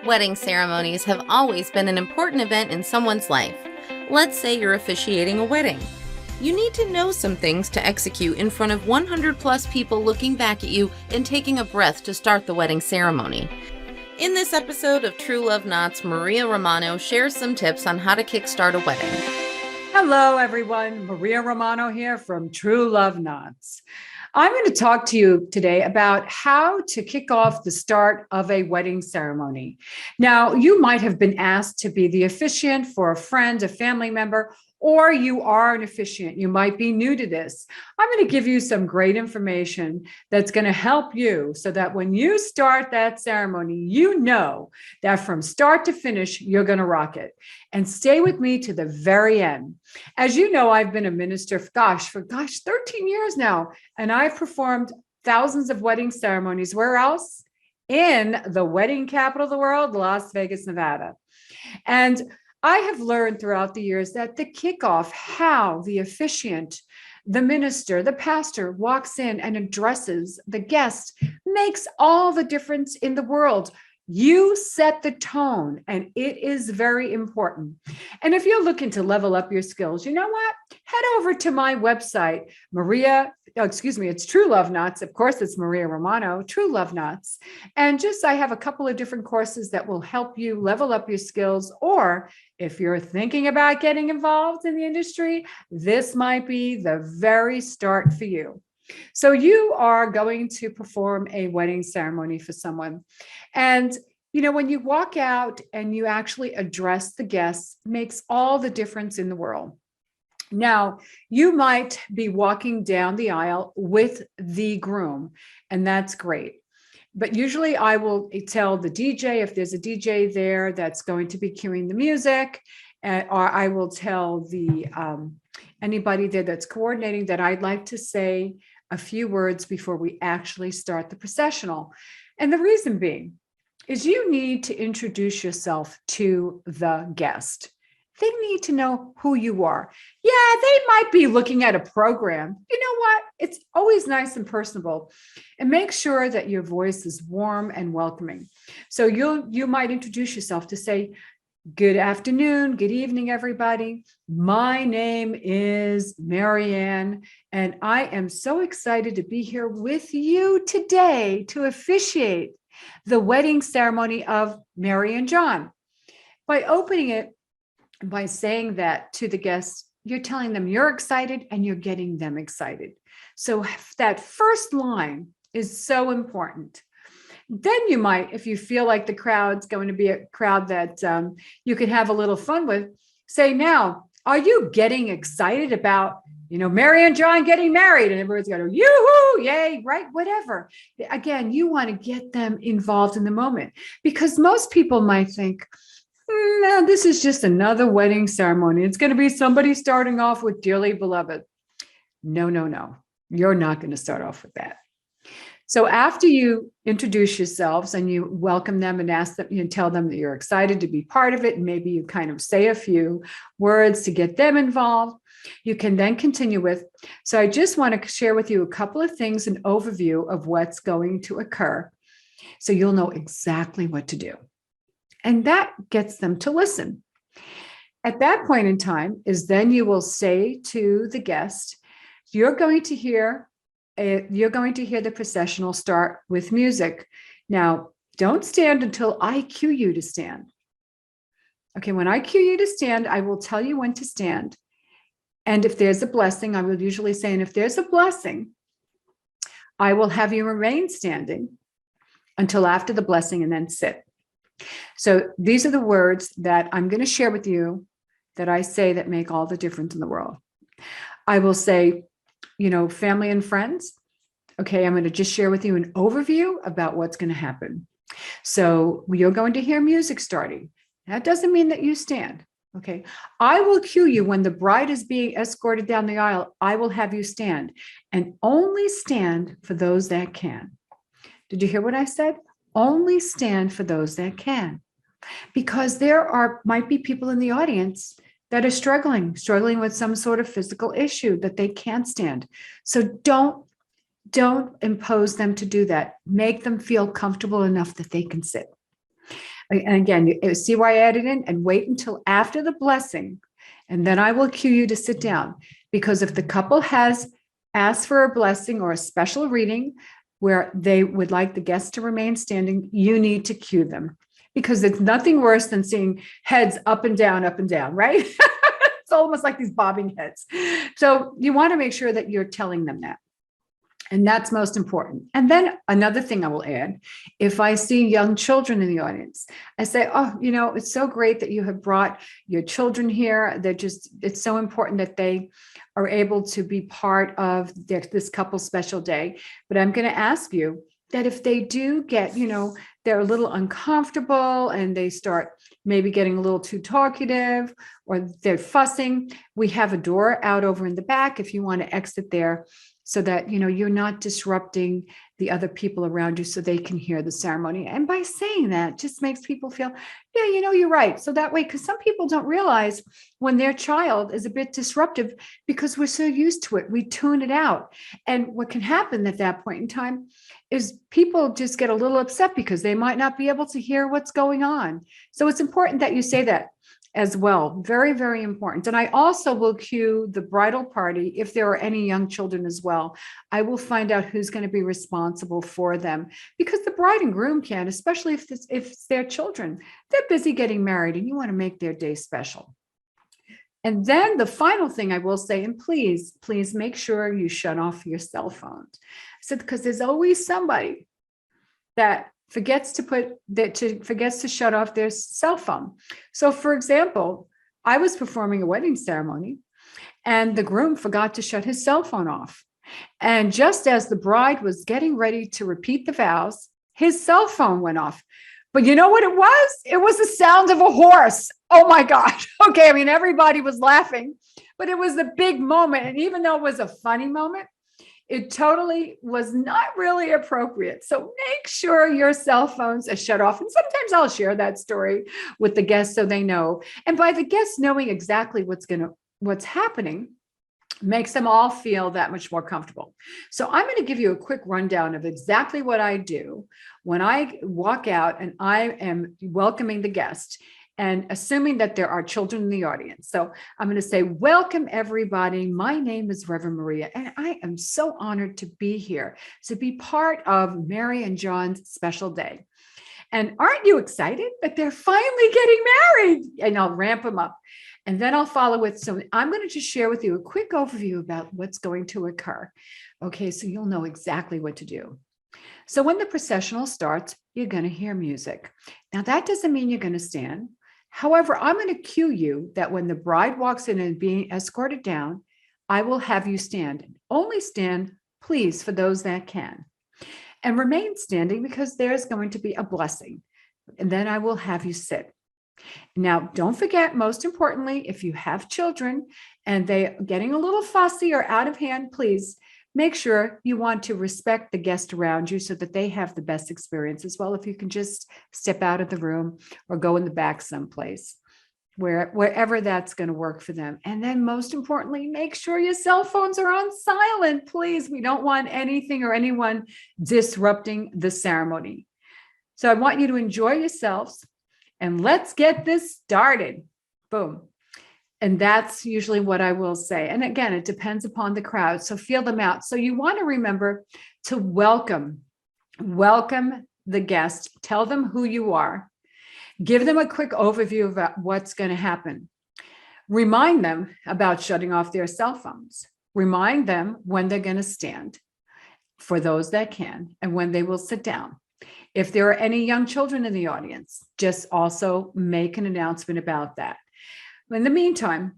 Wedding ceremonies have always been an important event in someone's life. Let's say you're officiating a wedding. You need to know some things to execute in front of 100 plus people looking back at you and taking a breath to start the wedding ceremony. In this episode of True Love Knots, Maria Romano shares some tips on how to kickstart a wedding. Hello, everyone. Maria Romano here from True Love Knots. I'm going to talk to you today about how to kick off the start of a wedding ceremony. Now, you might have been asked to be the officiant for a friend, a family member, or you are an officiant. You might be new to this. I'm going to give you some great information that's going to help you so that when you start that ceremony, you know that from start to finish, you're going to rock it. And stay with me to the very end. As you know, I've been a minister for 13 years now, and I've performed thousands of wedding ceremonies. Where else? In the wedding capital of the world, Las Vegas, Nevada. And I have learned throughout the years that the kickoff, how the officiant, the minister, the pastor walks in and addresses the guest makes all the difference in the world. You set the tone, and it is very important. And if you're looking to level up your skills, you know what? Head over to my website, it's True Love Knots. Of course, it's Maria Romano, True Love Knots. And I have a couple of different courses that will help you level up your skills. Or if you're thinking about getting involved in the industry, this might be the very start for you. So you are going to perform a wedding ceremony for someone. And, when you walk out and you actually address the guests, makes all the difference in the world. Now, you might be walking down the aisle with the groom, and that's great. But usually I will tell the DJ, if there's a DJ there that's going to be cueing the music, or I will tell anybody there that's coordinating that I'd like to say a few words before we actually start the processional. And the reason being is you need to introduce yourself to the guest. They need to know who you are. Yeah, they might be looking at a program. You know what? It's always nice and personable. And make sure that your voice is warm and welcoming. So you might introduce yourself to say, "Good afternoon, good evening, everybody. My name is Marianne, and I am so excited to be here with you today to officiate the wedding ceremony of Mary and John." By opening it, by saying that to the guests, you're telling them you're excited and you're getting them excited. So that first line is so important. Then you might, if you feel like the crowd's going to be a crowd that you can have a little fun with, say, "Now, are you getting excited about, Mary and John getting married?" And everybody's going to, "Yoo-hoo, yay," right? Whatever. Again, you want to get them involved in the moment, because most people might think, "No, this is just another wedding ceremony. It's going to be somebody starting off with dearly beloved." No. You're not going to start off with that. So after you introduce yourselves and you welcome them and ask them, tell them that you're excited to be part of it, and maybe you kind of say a few words to get them involved, you can then continue with, "So I just want to share with you a couple of things, an overview of what's going to occur, so you'll know exactly what to do." And that gets them to listen. At that point in time is then you will say to the guest, you're going to hear the processional start with music. Now, don't stand until I cue you to stand. Okay, when I cue you to stand, I will tell you when to stand. And if there's a blessing, I will usually say, and if there's a blessing, I will have you remain standing until after the blessing and then sit. So these are the words that I'm going to share with you that I say that make all the difference in the world. I will say, family and friends. Okay, I'm going to just share with you an overview about what's going to happen. So you're going to hear music starting. That doesn't mean that you stand. Okay, I will cue you when the bride is being escorted down the aisle. I will have you stand, and only stand for those that can. Did you hear what I said? Only stand for those that can, because there might be people in the audience that are struggling with some sort of physical issue that they can't stand. So don't impose them to do that. Make them feel comfortable enough that they can sit. And again, you see why I added in, and wait until after the blessing. And then I will cue you to sit down, because if the couple has asked for a blessing or a special reading where they would like the guests to remain standing, you need to cue them, because it's nothing worse than seeing heads up and down, right? It's almost like these bobbing heads. So you want to make sure that you're telling them that. And that's most important. And then another thing I will add, if I see young children in the audience, I say, oh, it's so great that you have brought your children here. It's so important that they are able to be part of this couple's special day. But I'm going to ask you that if they do get, they're a little uncomfortable and they start maybe getting a little too talkative or they're fussing, we have a door out over in the back if you want to exit there, so that, you're not disrupting the other people around you so they can hear the ceremony. And by saying that, just makes people feel, yeah, you're right. So that way, because some people don't realize when their child is a bit disruptive, because we're so used to it, we tune it out. And what can happen at that point in time is people just get a little upset because they might not be able to hear what's going on. So it's important that you say that as well. Very, very important. And I also will cue the bridal party if there are any young children as well. I will find out who's going to be responsible for them, because the bride and groom can, especially if it's their children, they're busy getting married and you want to make their day special. And then the final thing I will say, and please make sure you shut off your cell phones. I said, because there's always somebody that forgets to shut off their cell phone. So for example, I was performing a wedding ceremony and the groom forgot to shut his cell phone off. And just as the bride was getting ready to repeat the vows, his cell phone went off. But you know what it was? It was the sound of a horse. Oh my God. Okay. I mean, everybody was laughing, but it was a big moment. And even though it was a funny moment, it totally was not really appropriate. So make sure your cell phones are shut off. And sometimes I'll share that story with the guests so they know. And by the guests knowing exactly what's happening, makes them all feel that much more comfortable. So I'm going to give you a quick rundown of exactly what I do when I walk out and I am welcoming the guest, and assuming that there are children in the audience. So I'm going to say, welcome everybody. My name is Reverend Maria, and I am so honored to be here, to be part of Mary and John's special day. And aren't you excited that they're finally getting married? And I'll ramp them up. And then I'll follow with, so I'm going to just share with you a quick overview about what's going to occur. Okay, so you'll know exactly what to do. So when the processional starts, you're going to hear music. Now that doesn't mean you're going to stand. However, I'm going to cue you that when the bride walks in and being escorted down, I will have you stand. Only stand, please, for those that can. And remain standing because there's going to be a blessing. And then I will have you sit. Now, don't forget, most importantly, if you have children and they're getting a little fussy or out of hand, please make sure you want to respect the guest around you so that they have the best experience as well. If you can just step out of the room or go in the back someplace, wherever that's going to work for them. And then most importantly, make sure your cell phones are on silent, please. We don't want anything or anyone disrupting the ceremony. So I want you to enjoy yourselves and let's get this started. Boom. And that's usually what I will say. And again, it depends upon the crowd. So feel them out. So you want to remember to welcome the guest. Tell them who you are. Give them a quick overview of what's going to happen. Remind them about shutting off their cell phones. Remind them when they're going to stand, for those that can, and when they will sit down. If there are any young children in the audience, just also make an announcement about that. In the meantime,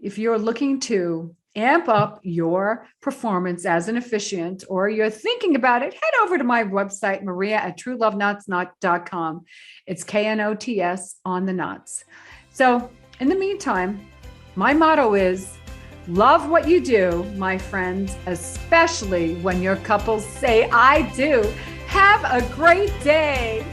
if you're looking to amp up your performance as an officiant, or you're thinking about it, head over to my website, maria@trueloveknots.com. It's KNOTS on the knots. So in the meantime, my motto is, love what you do, my friends, especially when your couples say, I do. Have a great day.